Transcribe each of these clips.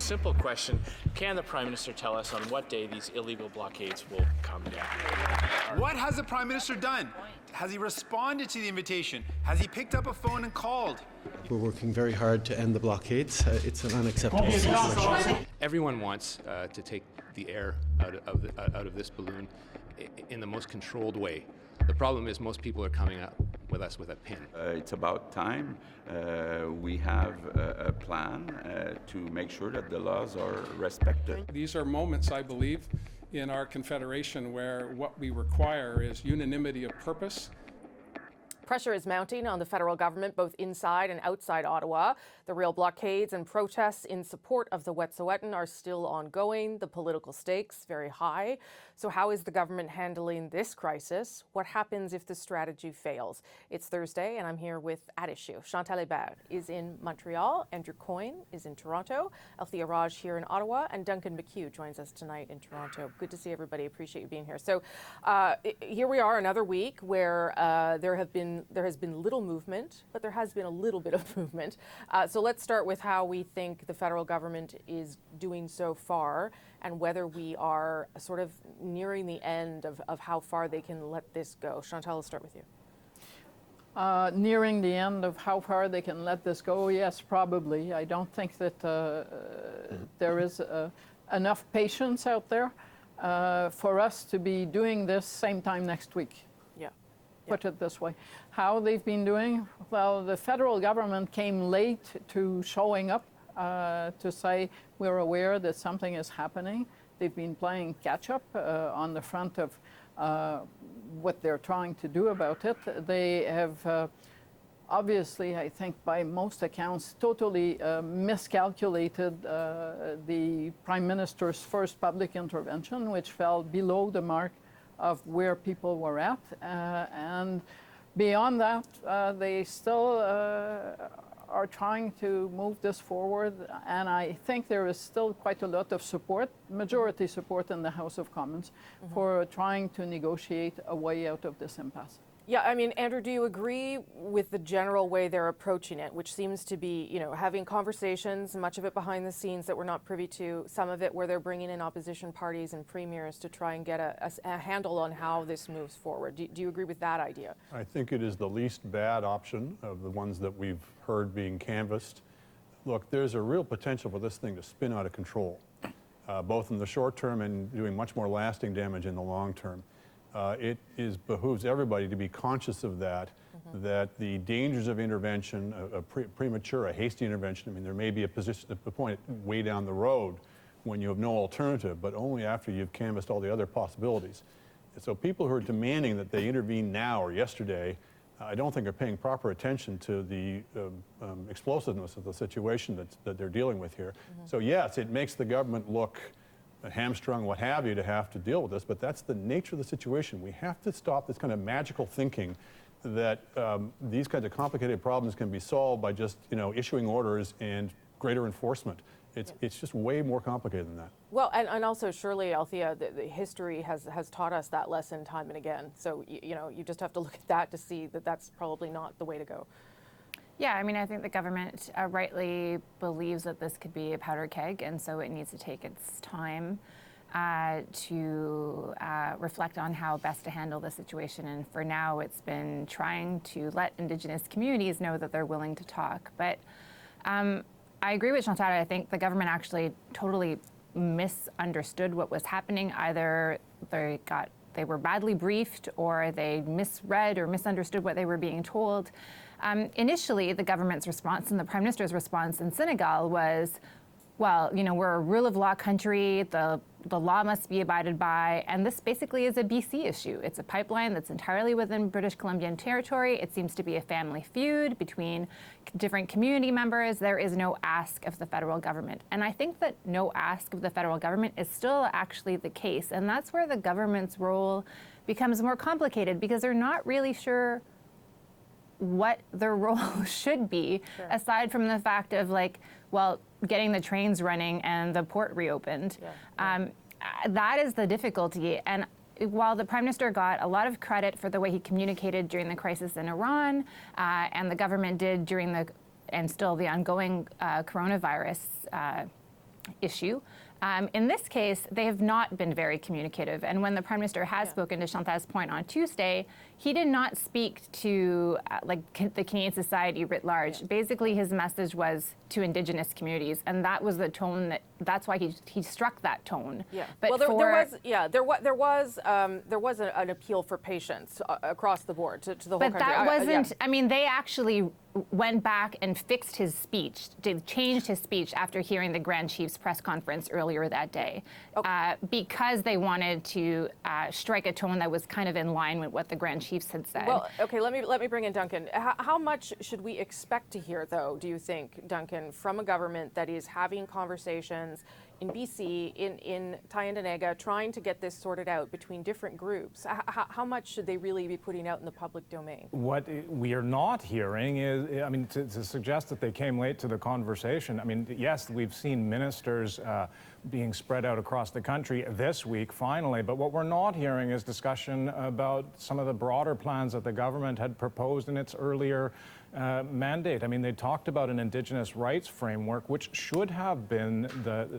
Simple question, can the Prime Minister tell us on what day these illegal blockades will come down? What has the Prime Minister done? Has he responded to the invitation? Has he picked up a phone and called? We're working very hard to end the blockades. It's an unacceptable situation. Everyone wants to take the air out of this balloon in the most controlled way. The problem is most people are coming up with us with a pin. It's about time we have a plan to make sure that the laws are respected. These are moments, I believe, in our confederation where what we require is unanimity of purpose. Pressure is mounting on the federal government, both inside and outside Ottawa. The real blockades and protests in support of the Wet'suwet'en are still ongoing. The political stakes very high. So how is the government handling this crisis? What happens if the strategy fails? It's Thursday, and I'm here with At Issue. Chantal Hébert is in Montreal. Andrew Coyne is in Toronto. Althea Raj here in Ottawa. And Duncan McHugh joins us tonight in Toronto. Good to see everybody. Appreciate you being here. So here we are, another week where there has been little movement, but there has been a little bit of movement. So let's start with how we think the federal government is doing so far and whether we are sort of nearing the end of how far they can let this go. Chantal, let's start with you. Nearing the end of how far they can let this go, yes, probably. I don't think that there is enough patience out there for us to be doing this same time next week. Put it this way. How they've been doing? Well, the federal government came late to showing up to say we're aware that something is happening. They've been playing catch up on the front of what they're trying to do about it. They have obviously, I think by most accounts, totally miscalculated the Prime Minister's first public intervention, which fell below the mark of where people were at, and beyond that, they still are trying to move this forward, and I think there is still quite a lot of support, majority support in the House of Commons for trying to negotiate a way out of this impasse. Yeah, I mean, Andrew, do you agree with the general way they're approaching it, which seems to be, having conversations, much of it behind the scenes that we're not privy to, some of it where they're bringing in opposition parties and premiers to try and get a handle on how this moves forward? Do you agree with that idea? I think it is the least bad option of the ones that we've heard being canvassed. Look, there's a real potential for this thing to spin out of control, both in the short term and doing much more lasting damage in the long term. It behooves everybody to be conscious of that, that the dangers of intervention, a hasty intervention, I mean, there may be a point way down the road when you have no alternative, but only after you've canvassed all the other possibilities. And so people who are demanding that they intervene now or yesterday, I don't think are paying proper attention to the explosiveness of the situation that they're dealing with here. So yes, it makes the government look hamstrung, what have you, to have to deal with this, but that's the nature of the situation. We have to stop this kind of magical thinking that these kinds of complicated problems can be solved by just, issuing orders and greater enforcement. It's just way more complicated than that. Well, and also surely, Althea, the history has taught us that lesson time and again. So, you just have to look at that to see that that's probably not the way to go. Yeah, I mean, I think the government rightly believes that this could be a powder keg, and so it needs to take its time to reflect on how best to handle the situation. And for now, it's been trying to let Indigenous communities know that they're willing to talk. But I agree with Chantal. I think the government actually totally misunderstood what was happening. Either they were badly briefed, or they misread or misunderstood what they were being told. Initially, the government's response and the Prime Minister's response in Senegal was, well, we're a rule of law country, the law must be abided by, and this basically is a BC issue. It's a pipeline that's entirely within British Columbian territory. It seems to be a family feud between different community members. There is no ask of the federal government. And I think that no ask of the federal government is still actually the case, and that's where the government's role becomes more complicated, because they're not really sure what their role should be, aside from the fact of getting the trains running and the port reopened. That is the difficulty. And while the Prime Minister got a lot of credit for the way he communicated during the crisis in Iran, and the government did during and still the ongoing coronavirus issue. In this case, they have not been very communicative. And when the Prime Minister has spoken to Chantal's point on Tuesday, he did not speak to the Canadian society writ large. Basically, his message was to Indigenous communities, and that was the tone that's why he struck that tone. Yeah. But well, there was an appeal for patience across the board to the whole country. But that wasn't. I mean, they actually went back and fixed his speech, changed his speech after hearing the Grand Chief's press conference earlier that day, because they wanted to strike a tone that was kind of in line with what the Grand Chiefs had said. Well, okay, let me bring in Duncan. How much should we expect to hear, though, do you think, Duncan, from a government that is having conversations in BC, in Tyendinaga, trying to get this sorted out between different groups? How much should they really be putting out in the public domain? What we are not hearing is, I mean, to suggest that they came late to the conversation, I mean, yes, we've seen ministers being spread out across the country this week, finally, but what we're not hearing is discussion about some of the broader plans that the government had proposed in its earlier mandate. I mean, they talked about an Indigenous rights framework, which should have been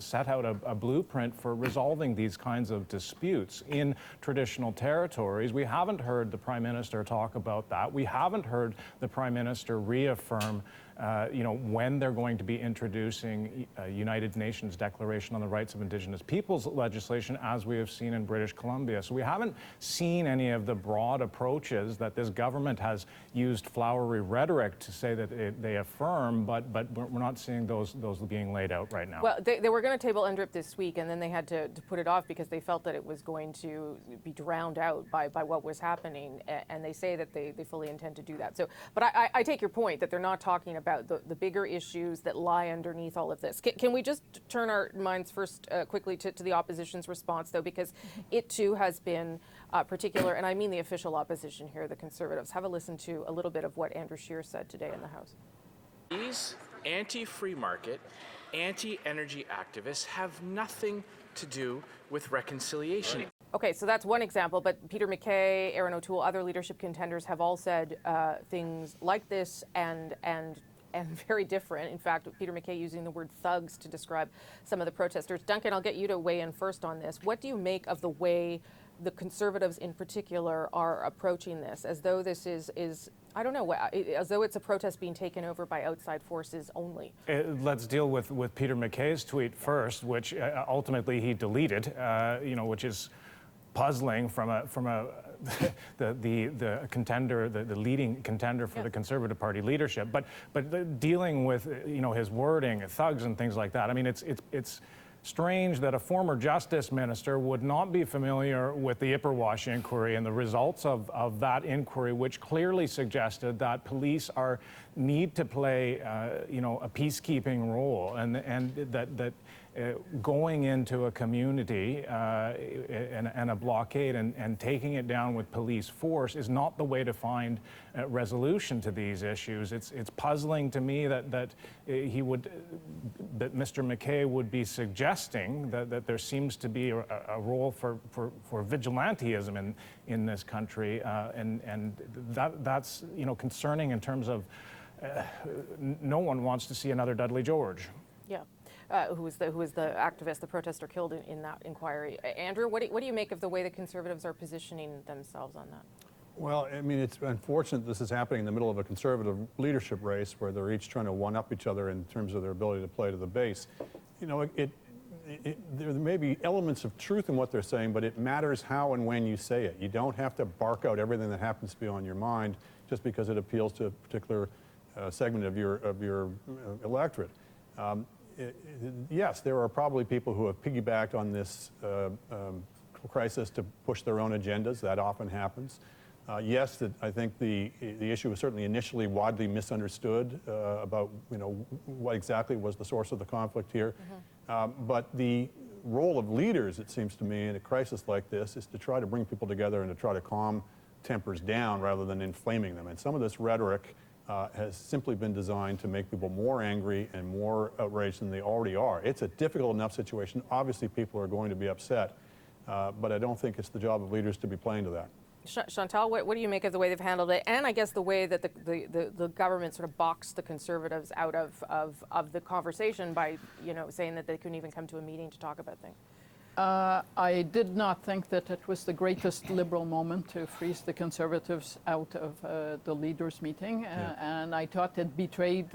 set out a blueprint for resolving these kinds of disputes in traditional territories. We haven't heard the Prime Minister talk about that. We haven't heard the Prime Minister reaffirm when they're going to be introducing a United Nations Declaration on the Rights of Indigenous Peoples legislation, as we have seen in British Columbia. So we haven't seen any of the broad approaches that this government has used flowery rhetoric to say that they affirm, but we're not seeing those being laid out right now. Well, they were going to table UNDRIP this week, and then they had to put it off because they felt that it was going to be drowned out by what was happening, and they say that they fully intend to do that. So, but I take your point that they're not talking about the bigger issues that lie underneath all of this. Can we just turn our minds first quickly to the opposition's response, though, because it too has been particular, and I mean the official opposition here, the Conservatives. Have a listen to a little bit of what Andrew Scheer said today in the House. These anti-free market, anti-energy activists have nothing to do with reconciliation. Okay, so that's one example, but Peter MacKay, Aaron O'Toole, other leadership contenders have all said things like this and very different. In fact, Peter MacKay using the word thugs to describe some of the protesters. Duncan, I'll get you to weigh in first on this. What do you make of the way the Conservatives in particular are approaching this, as though this is I don't know, as though it's a protest being taken over by outside forces only? Let's deal with Peter MacKay's tweet first, which ultimately he deleted, which is puzzling from the contender, the leading contender for the Conservative Party leadership. But dealing with his wording, thugs and things like that. I mean, it's strange that a former justice minister would not be familiar with the Ipperwash inquiry and the results of that inquiry, which clearly suggested that police need to play a peacekeeping role, and that going into a community and a blockade and taking it down with police force is not the way to find resolution to these issues. It's puzzling to me that Mr. MacKay would be suggesting that there seems to be a role for vigilantism in this country, and that's concerning in terms of no one wants to see another Dudley George. Yeah. Who was the activist, the protester killed in that inquiry. Andrew, what do you make of the way the Conservatives are positioning themselves on that? Well, I mean, it's unfortunate this is happening in the middle of a Conservative leadership race where they're each trying to one-up each other in terms of their ability to play to the base. There may be elements of truth in what they're saying, but it matters how and when you say it. You don't have to bark out everything that happens to be on your mind just because it appeals to a particular segment of your electorate. Yes, there are probably people who have piggybacked on this crisis to push their own agendas. That often happens. Yes, I think the issue was certainly initially widely misunderstood about what exactly was the source of the conflict here. But the role of leaders, it seems to me, in a crisis like this is to try to bring people together and to try to calm tempers down rather than inflaming them. And some of this rhetoric has simply been designed to make people more angry and more outraged than they already are. It's a difficult enough situation. Obviously, people are going to be upset, but I don't think it's the job of leaders to be playing to that. Chantal, what do you make of the way they've handled it, and I guess the way that the government sort of boxed the Conservatives out of the conversation by, saying that they couldn't even come to a meeting to talk about things? I did not think that it was the greatest Liberal moment to freeze the Conservatives out of the leaders' meeting, and I thought it betrayed,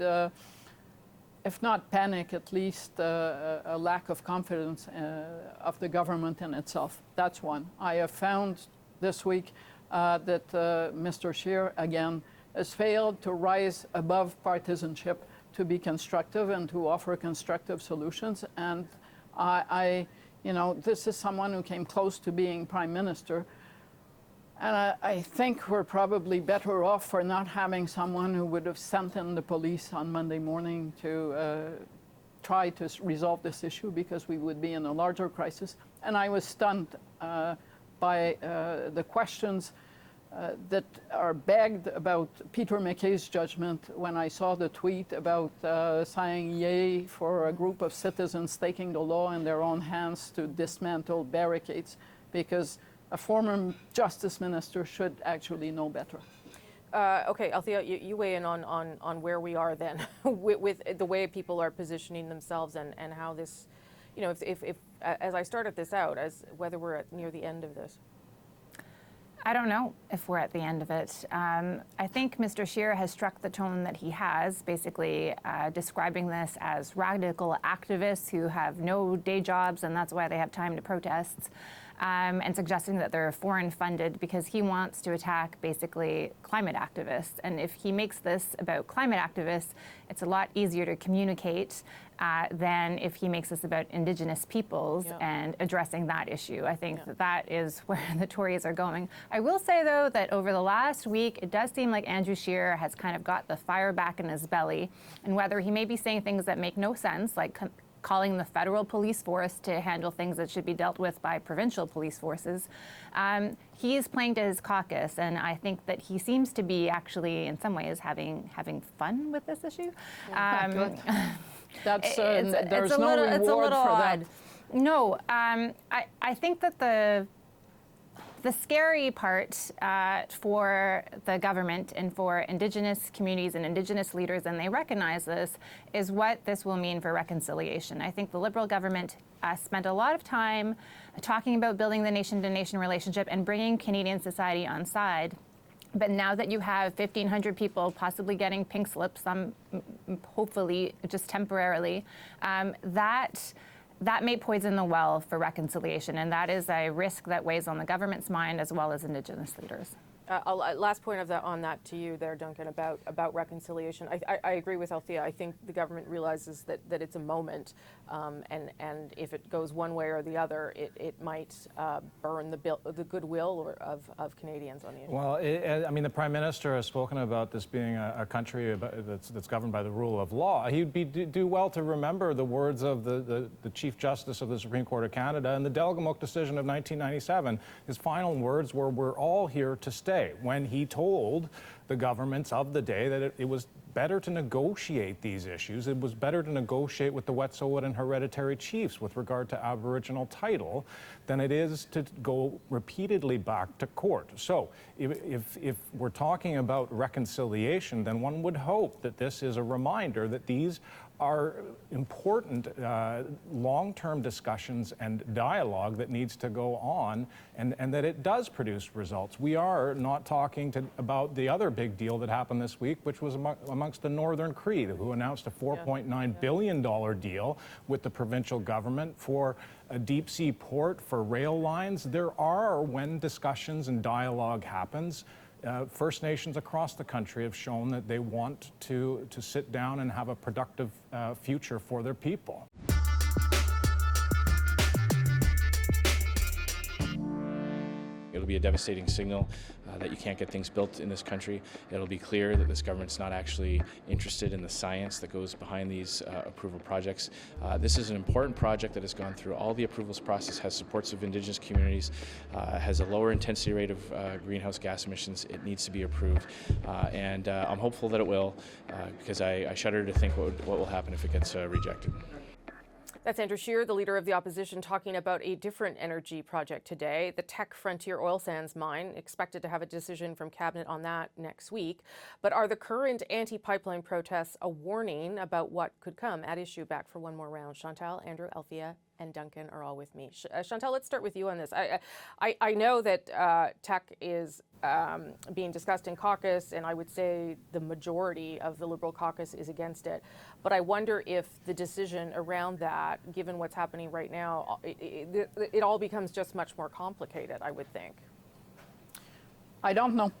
if not panic, at least a lack of confidence of the government in itself. That's one. I have found this week that Mr. Scheer, again, has failed to rise above partisanship, to be constructive and to offer constructive solutions. And this is someone who came close to being Prime Minister. And I think we're probably better off for not having someone who would have sent in the police on Monday morning to try to resolve this issue, because we would be in a larger crisis. And I was stunned by the questions that are begged about Peter MacKay's judgment when I saw the tweet about saying yay for a group of citizens taking the law in their own hands to dismantle barricades, because a former justice minister should actually know better. Okay, Althea, you weigh in on where we are then with the way people are positioning themselves and how this, if as I started this out, as whether we're near the end of this. I don't know if we're at the end of it. I think Mr. Scheer has struck the tone that he has, basically describing this as radical activists who have no day jobs and that's why they have time to protest, and suggesting that they're foreign funded because he wants to attack basically climate activists. And if he makes this about climate activists, it's a lot easier to communicate than if he makes this about Indigenous peoples and addressing that issue. I think that is where the Tories are going. I will say, though, that over the last week, it does seem like Andrew Scheer has kind of got the fire back in his belly. And whether he may be saying things that make no sense, like calling the federal police force to handle things that should be dealt with by provincial police forces, he is playing to his caucus, and I think that he seems to be actually, in some ways, having fun with this issue. That's there's no reward for that. No, I think that the scary part for the government and for Indigenous communities and Indigenous leaders, and they recognize this, is what this will mean for reconciliation. I think the Liberal government spent a lot of time talking about building the nation-to-nation relationship and bringing Canadian society on side. But now that you have 1,500 people possibly getting pink slips, some hopefully just temporarily, that may poison the well for reconciliation, and that is a risk that weighs on the government's mind as well as Indigenous leaders. Last point on that to you there, Duncan, about reconciliation. I agree with Althea. I think the government realizes that it's a moment, and if it goes one way or the other, it might burn the goodwill of Canadians on the issue. Well, I mean, the Prime Minister has spoken about this being a country that's governed by the rule of law. He'd do well to remember the words of the Chief Justice of the Supreme Court of Canada in the Delgamuukw decision of 1997. His final words were, "We're all here to stay," when he told the governments of the day that it was better to negotiate these issues. It was better to negotiate with the Wet'suwet'en hereditary chiefs with regard to Aboriginal title than it is to go repeatedly back to court. So if we're talking about reconciliation, then one would hope that this is a reminder that these are important long-term discussions and dialogue that needs to go on, and that it does produce results. We are not talking about the other big deal that happened this week, which was amongst the Northern Cree, who announced a $4.9 billion deal with the provincial government for a deep-sea port for rail lines. There are, when discussions and dialogue happens, First Nations across the country have shown that they want to sit down and have a productive future for their people. It'll be a devastating signal that you can't get things built in this country. It'll be clear that this government's not actually interested in the science that goes behind these approval projects. This is an important project that has gone through all the approvals process, has supports of Indigenous communities, has a lower intensity rate of greenhouse gas emissions. It needs to be approved, and I'm hopeful that it will, because I shudder to think what will happen if it gets rejected. That's Andrew Scheer, the leader of the opposition, talking about a different energy project today, the Teck Frontier oil sands mine. Expected to have a decision from Cabinet on that next week. But are the current anti-pipeline protests a warning about what could come? At issue, back for one more round. Chantal, Andrew, Althea, and Duncan are all with me. Chantal, let's start with you on this. I know that Teck is being discussed in caucus, and I would say the majority of the Liberal caucus is against it. But I wonder if the decision around that, given what's happening right now, it all becomes just much more complicated, I would think. I don't know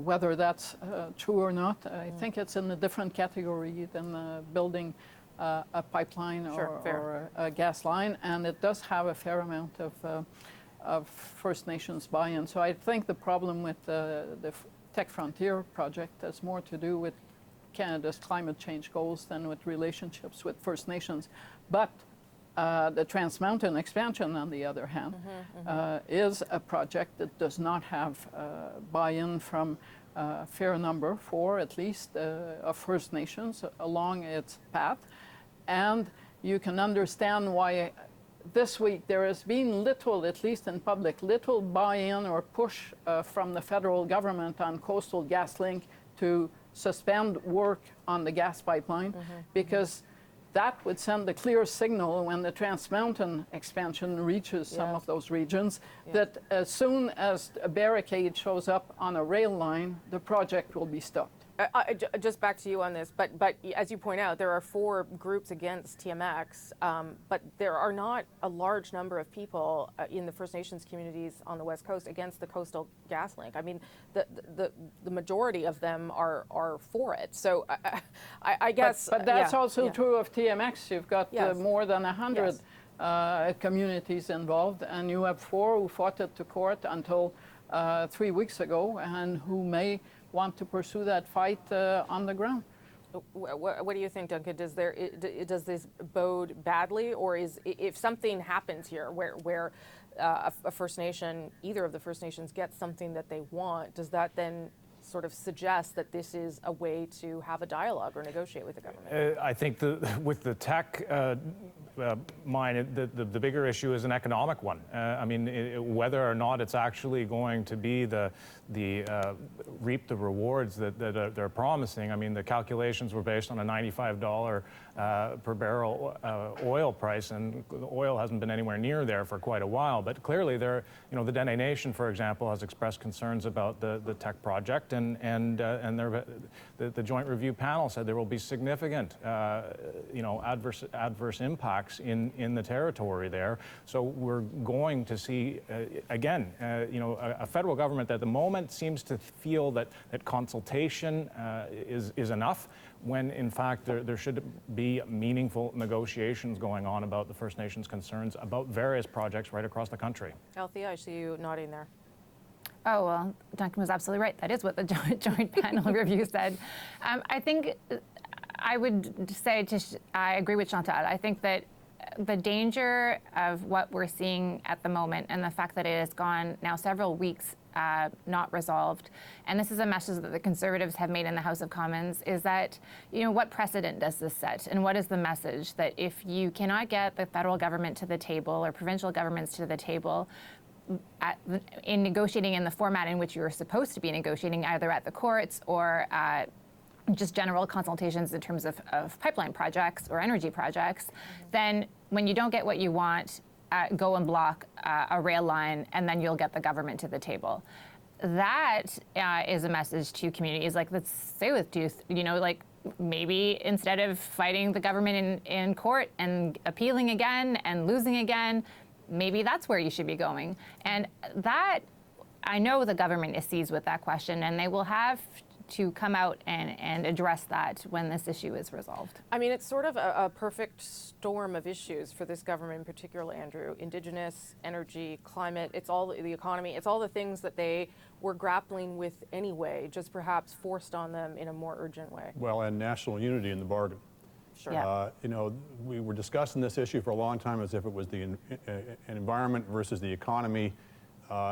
whether that's true or not. I think it's in a different category than building a pipeline or a gas line, and it does have a fair amount of First Nations buy-in. So I think the problem with the Teck Frontier project has more to do with Canada's climate change goals than with relationships with First Nations. But the Trans Mountain expansion, on the other hand, is a project that does not have buy-in from a fair number, four at least, of First Nations along its path. And you can understand why this week there has been little, at least in public, little buy-in or push from the federal government on Coastal GasLink to suspend work on the gas pipeline, because that would send a clear signal when the Trans Mountain expansion reaches some of those regions that as soon as a barricade shows up on a rail line, the project will be stopped. Just back to you on this, but as you point out, there are 4 groups against TMX, but there are not a large number of people in the First Nations communities on the West Coast against the Coastal GasLink. I mean, the majority of them are for it. So I guess. But that's also true of TMX. You've got more than 100 communities involved, and you have 4 who fought it to court until 3 weeks ago, and who may want to pursue that fight on the ground. What do you think, Duncan? Does this bode badly, or if something happens here where a First Nation, either of the First Nations, gets something that they want, does that then sort of suggest that this is a way to have a dialogue or negotiate with the government? I think with the Teck mine, the bigger issue is an economic one. I mean, whether or not it's actually going to be reap the rewards that they're promising. I mean, the calculations were based on a $95 per barrel oil price, and the oil hasn't been anywhere near there for quite a while. But clearly, the Dene Nation, for example, has expressed concerns about the Teck project, and the Joint Review Panel said there will be significant, adverse impacts in the territory there. So we're going to see again, a federal government that at the moment seems to feel that consultation is enough, when in fact there should be meaningful negotiations going on about the First Nations concerns about various projects right across the country. Althea, I see you nodding there. Oh, well, Duncan was absolutely right. That is what the joint panel review said. I think I would say, I agree with Chantal. I think that the danger of what we're seeing at the moment, and the fact that it has gone now several weeks not resolved, and this is a message that the Conservatives have made in the House of Commons, is that, what precedent does this set? And what is the message? That if you cannot get the federal government to the table or provincial governments to the table, in negotiating in the format in which you were supposed to be negotiating, either at the courts or just general consultations in terms of pipeline projects or energy projects, then when you don't get what you want, go and block a rail line, and then you'll get the government to the table. That is a message to communities like the Tsleil-Waututh, maybe instead of fighting the government in court and appealing again and losing again, maybe that's where you should be going. And that, I know the government is seized with that question, and they will have to come out and address that when this issue is resolved. I mean, it's sort of a perfect storm of issues for this government in particular, Andrew. Indigenous, energy, climate, it's all the economy, it's all the things that they were grappling with anyway, just perhaps forced on them in a more urgent way. Well, and national unity in the bargain. Sure. Yeah. We were discussing this issue for a long time as if it was the environment versus the economy.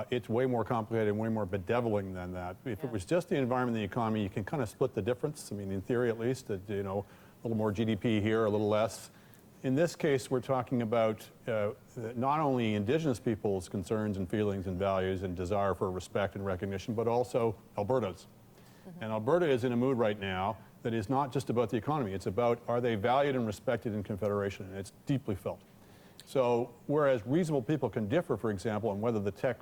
It's way more complicated and way more bedeviling than that. If it was just the environment and the economy, you can kind of split the difference. I mean, in theory at least, a little more GDP here, a little less. in this case, we're talking about not only Indigenous people's concerns and feelings and values and desire for respect and recognition, but also Alberta's. And Alberta is in a mood right now that is not just about the economy. It's about, are they valued and respected in Confederation? And it's deeply felt. So whereas reasonable people can differ, for example, on whether the tech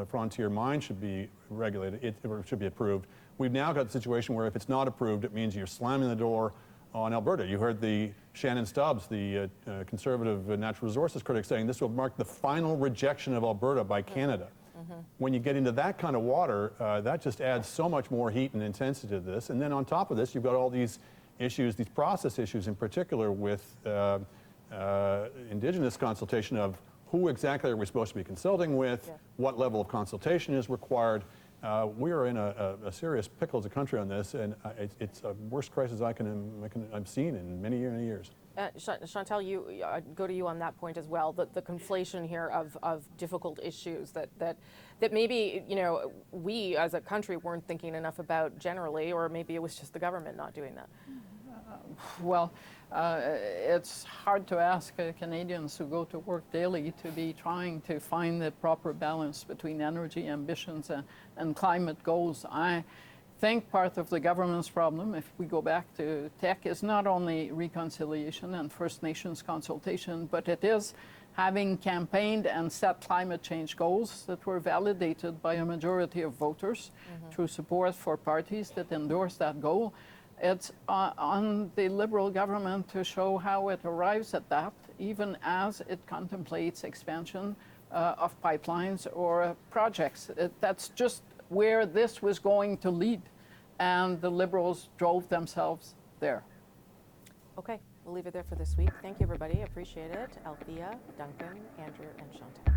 frontier mine should be regulated, or should be approved, we've now got the situation where if it's not approved, it means you're slamming the door on Alberta. You heard the Shannon Stubbs, the conservative natural resources critic, saying this will mark the final rejection of Alberta by Canada. When you get into that kind of water, that just adds so much more heat and intensity to this. And then on top of this, you've got all these issues, these process issues in particular with Indigenous consultation of who exactly are we supposed to be consulting with, what level of consultation is required. We are in a serious pickle as a country on this, and it's the worst crisis I've seen in many years. Chantal, go to you on that point as well. The conflation here of difficult issues that maybe we as a country weren't thinking enough about generally, or maybe it was just the government not doing that. Well, it's hard to ask Canadians who go to work daily to be trying to find the proper balance between energy ambitions and climate goals. I think part of the government's problem, if we go back to tech, is not only reconciliation and First Nations consultation, but it is having campaigned and set climate change goals that were validated by a majority of voters through support for parties that endorse that goal. It's on the Liberal government to show how it arrives at that, even as it contemplates expansion of pipelines or projects. That's just where this was going to lead, and the Liberals drove themselves there. Okay, we'll leave it there for this week. Thank you, everybody. Appreciate it. Althea, Duncan, Andrew, and Chantal.